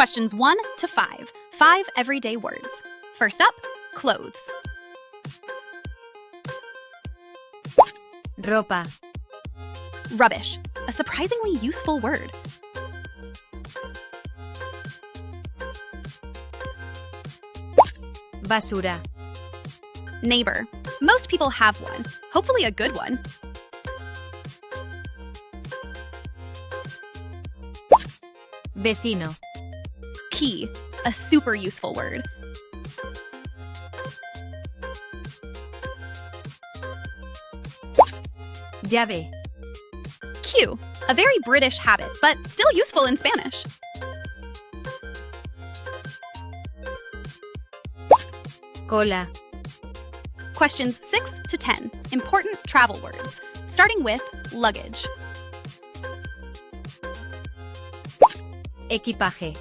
Questions 1 to 5. 5 everyday words. First up, clothes. Ropa, Rubbish. A surprisingly useful word. basura, Neighbor. Most people have one. Hopefully a good one. vecino, Key. A super useful word. llave, Cue. A very British habit, but still useful in Spanish. cola, Questions 6 to 10. Important travel words. Starting with luggage. equipaje,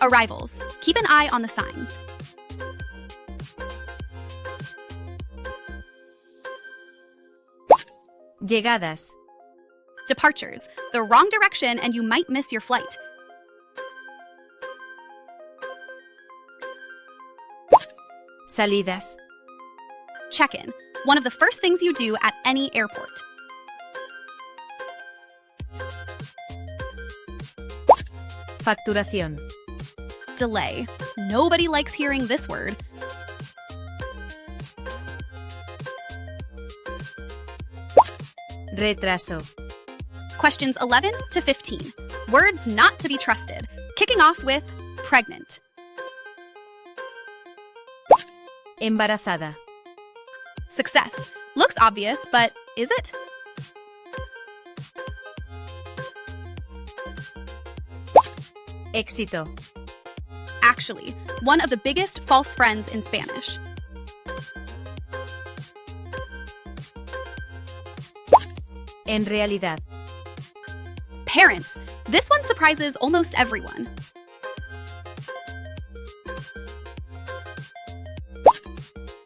Arrivals. Keep an eye on the signs. llegadas, Departures. The wrong direction and you might miss your flight. salidas, Check-in. One of the first things you do at any airport. facturación, Delay. Nobody likes hearing this word. retraso, Questions 11 to 15. Words not to be trusted. Kicking off with pregnant. embarazada, Success. Looks obvious, but is it? éxito, Actually, one of the biggest false friends in Spanish. en realidad, Parents. This one surprises almost everyone.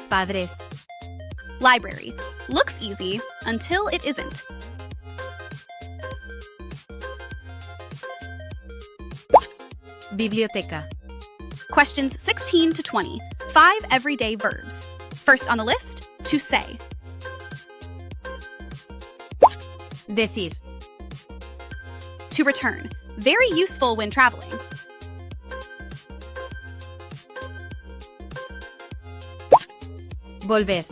padres, Library. Looks easy until it isn't. biblioteca, Questions 16 to 20. 5 everyday verbs. First on the list, to say. decir, To return. Very useful when traveling. volver,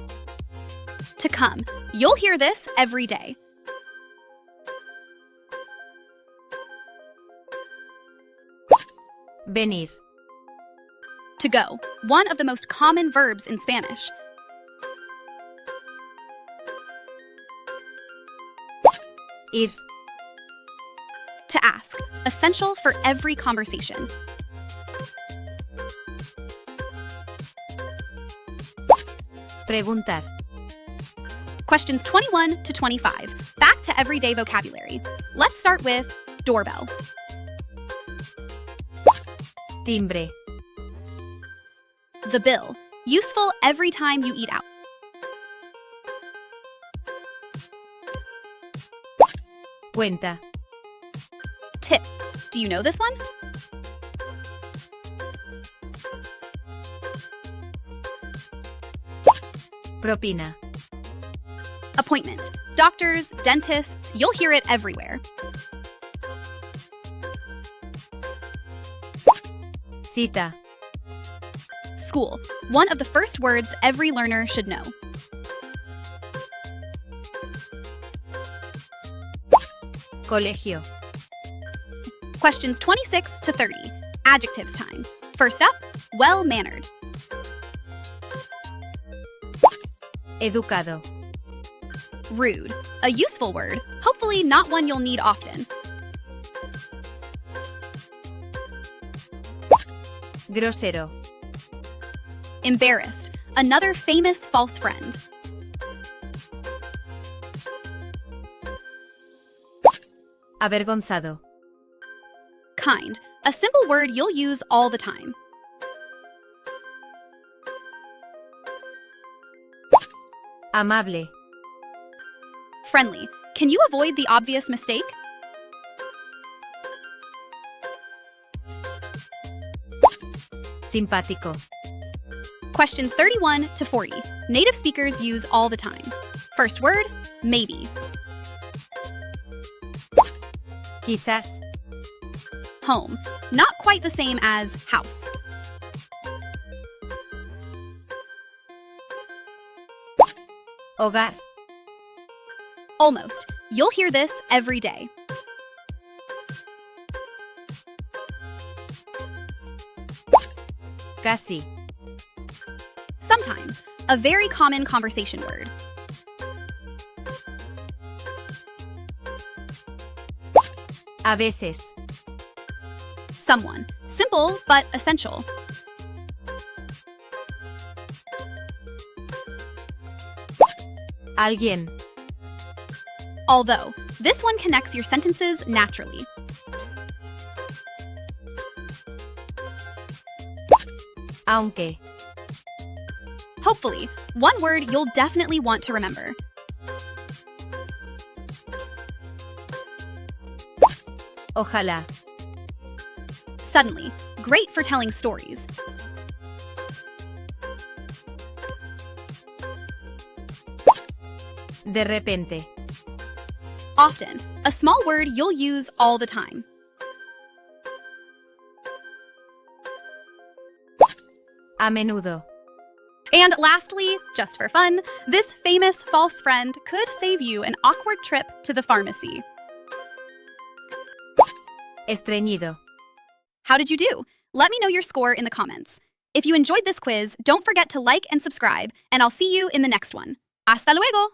To come. You'll hear this every day. venir, To go. One of the most common verbs in Spanish. ir, To ask. Essential for every conversation. preguntar, Questions 21 to 25. Back to everyday vocabulary. Let's start with doorbell. timbre, The bill. Useful every time you eat out. cuenta, Tip. Do you know this one? propina, Appointment. Doctors, dentists, you'll hear it everywhere. cita, School. One of the first words every learner should know. colegio, Questions 26 to 30. Adjectives time. First up, well-mannered. educado, Rude. A useful word, hopefully not one you'll need often. grosero, Embarrassed. Another famous false friend. avergonzado, Kind. A simple word you'll use all the time. amable, Friendly. Can you avoid the obvious mistake? Simpático. Questions 31 to 40. Native speakers use all the time. First word, maybe. Quizás. Home. Not quite the same as house. Hogar. Almost. You'll hear this every day. Casi. Sometimes. A very common conversation word. A veces. Someone. Simple but essential. Alguien. Although. This one connects your sentences naturally. Aunque. Hopefully. One word you'll definitely want to remember. Ojalá. Suddenly. Great for telling stories. De repente. Often. A small word you'll use all the time. A menudo. And lastly, just for fun, this famous false friend could save you an awkward trip to the pharmacy. Estreñido. How did you do? Let me know your score in the comments. If you enjoyed this quiz, don't forget to like and subscribe, and I'll see you in the next one. ¡Hasta luego!